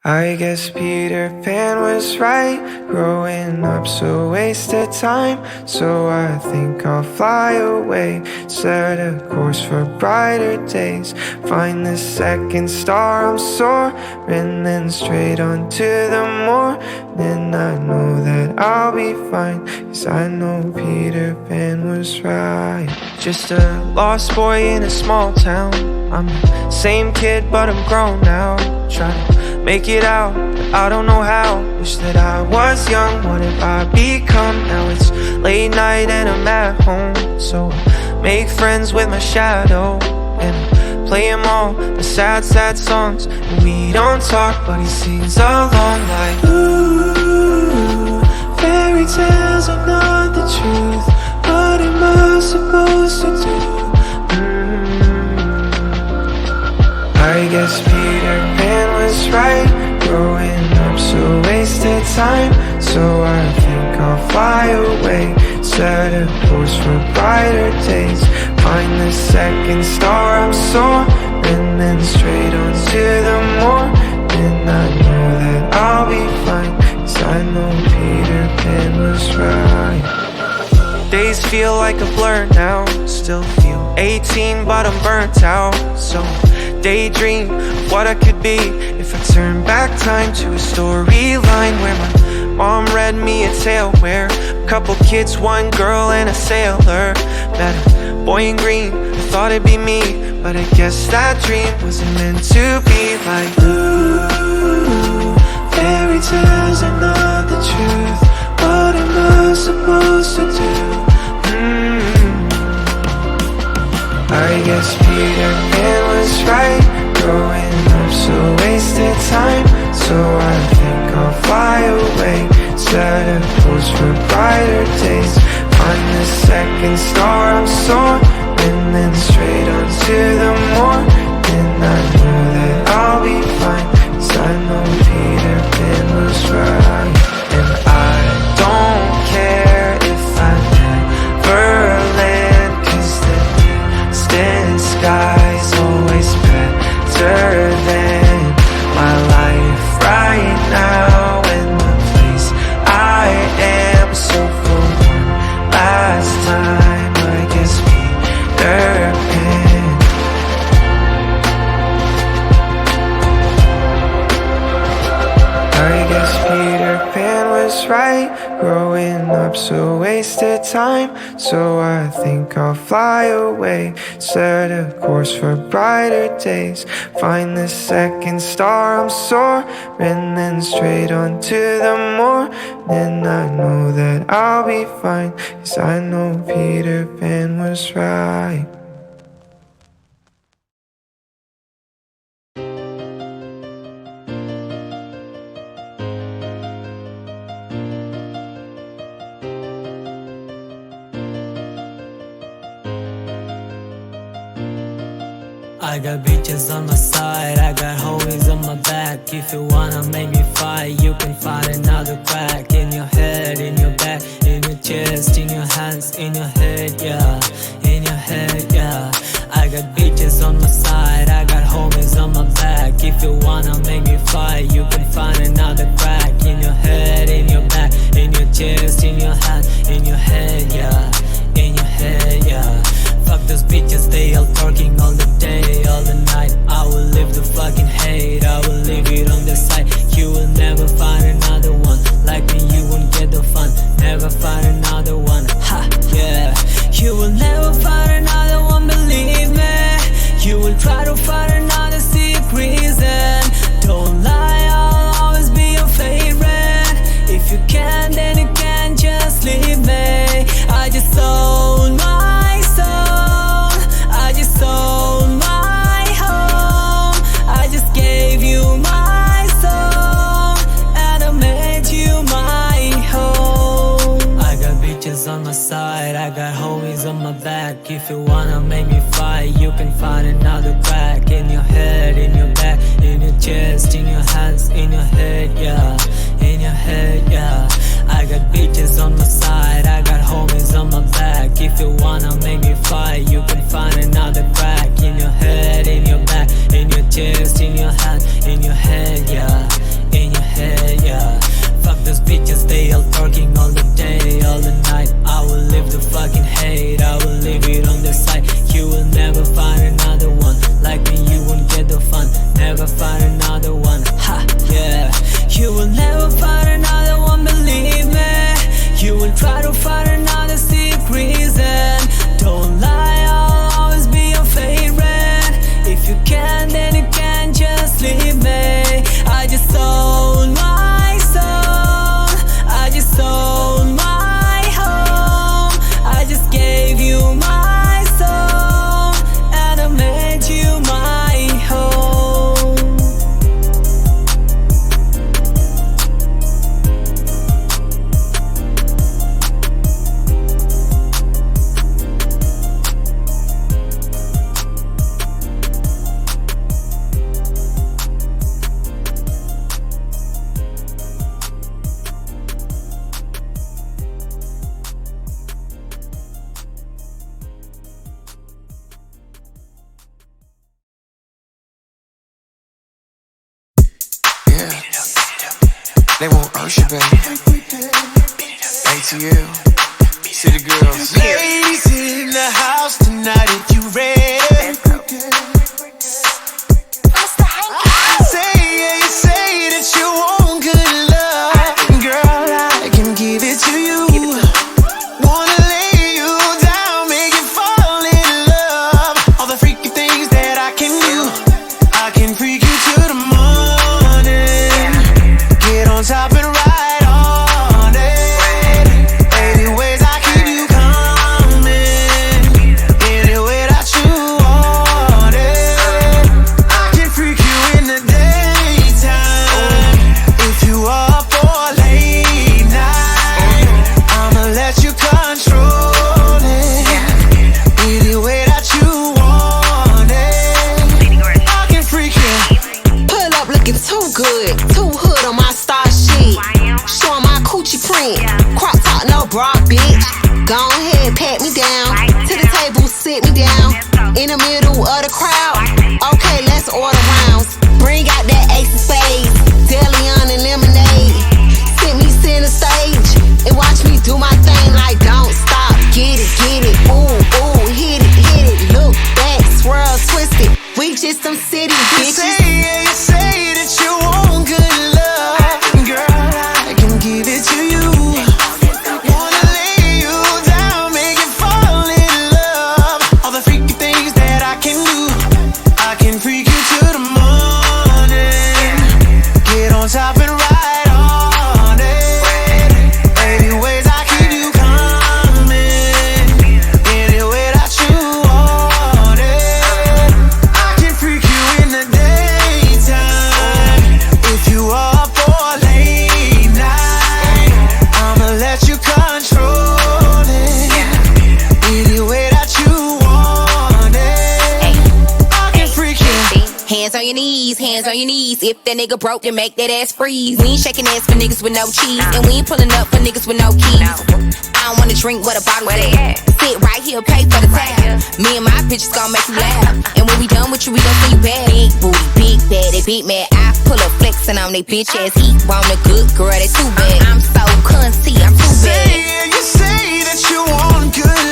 I guess Peter Pan was right. Growing up's a waste of time, so I think I'll fly away. Set a course for brighter days. Find the second star, I'm soaring, then straight on to the morning. I know that I'll be fine, 'cause I know Peter Pan was right. Just a lost boy in a small town. I'm the same kid, but I'm grown now. Trying to make it out, but I don't know how. Wish that I was young, what have I become? Now it's late night and I'm at home, so I make friends with my shadow and I play him all the sad, sad songs. And we don't talk, but he sings along like, ooh, fairy tales are not the truth. What am I supposed to do? I guess Peter Pan was right. Growing up's a waste of time, so I think I'll fly away. Set a course for brighter days. Find the second star, I'm soaring, then straight on to the morning. I know that I'll be fine, 'cause I know Peter Pan was right. Days feel like a blur now. Still feel 18, but I'm burnt out. So daydream of what I could be if I turn back time to a storyline where my mom read me a tale where a couple kids, one girl and a sailor met a boy in green. I thought it'd be me, but I guess that dream wasn't meant to be. Like, ooh, fairy tales are not the truth. What am I supposed to do? I guess Peter Pan was right. Growing up's a waste of time, so I think I'll fly away. Set a course for brighter days. Find the second star, I'm soaring, then straight on to the morning. I know that I'll be fine, 'cause I know Peter Pan was right. And I don't care if I never land, 'cause the distant sky's always better than my life right now. And the place I am, so for one last time, I guess Peter Pan. I guess Peter Pan was right. Growing up's a waste of time, so I think I'll fly away. Set a course for brighter days. Find the second star, I'm soaring, then straight on to the morning. I know that I'll be fine, 'cause I know Peter Pan was right. I got bitches on my side, I got homies on my back. If you wanna make me fight, you can find another crack. In your head, in your back, in your chest, in your hands, in your head, yeah. In your head, yeah. I got bitches on my side, I got homies on my back. If you wanna make me fight, you can find another crack. In your head, in your back, in your chest, in your hands, in your head, yeah. In your head, yeah. Fuck those bitches, they all talking all the day, all the night. I will leave the fucking hate, I will leave it on the side. You will never find another one like me, you won't get the fun. Never find another one, ha, yeah. You will never find another one, believe me. You will try to find another secret reason. Don't lie, I'll always be your favorite. If you can, then you can just leave me. I just sold my soul, I just sold my home, I just gave you my soul, and I made you my home. I got bitches on my side, I got homies on my back. If you wanna make me fight, you can find another crack. In your head, in your back, in your chest, in your hands, in your head, yeah. In your head, yeah. I got bitches on my side, I got homies on my back. If you wanna make me fight, you can find another crack. In your head, in your back, in your chest, in your hand, in your head, yeah. Yeah. They want Usher, baby. ATL. City girls. Ladies in the house tonight if you ready. Say that you want good love. Girl, I can give it to you. Wanna lay you down, make you fall in love. All the freaky things that I can do. I can freak you to the morning. Get on top and ride on it. 80 ways I keep you coming. Any way that you want it. I can freak you in the daytime. If you up for late night, I'ma let you control it. Any way that you want it. I can freak you. Pull up looking too good, too hood on my star shit. Showing my coochie print, crop top, no bra, bitch. Go ahead, pat me down. To the table, sit me down. In the middle of the crowd. Okay, let's order rounds. Bring out that ace of spades, Deleon and lemonade. Sit me center stage and watch me do my thing like don't stop. Get it, ooh, ooh, hit it. Look back, swirl, twist it. We just some city You bitches. say that you want good love. Girl, I can give it to you. Wanna lay you down, make you fall in love. All the freaky things that I can do. I can freak you to the morning. Get on top and ride on it. 80 ways I keep you coming. Any way that you want it. I can freak you in the daytime. If you up for late night, I'ma let you control it. Any way that you want it. I can freak you. Hands on your knees, hands on your knees. If that nigga broke, then make that ass freeze. We ain't shaking ass for niggas with no cheese, and we ain't pulling up for niggas with no keys. I don't wanna drink what a bottle at. Sit right here, pay for the tab. Me and my bitches gon' make you laugh. And when we done with you, we gon' see you back. Big booty, big bad, they big mad. I pull up flexing on they bitch ass. He want a good girl, they too bad. I'm so cunty, I'm too bad. You say that you want good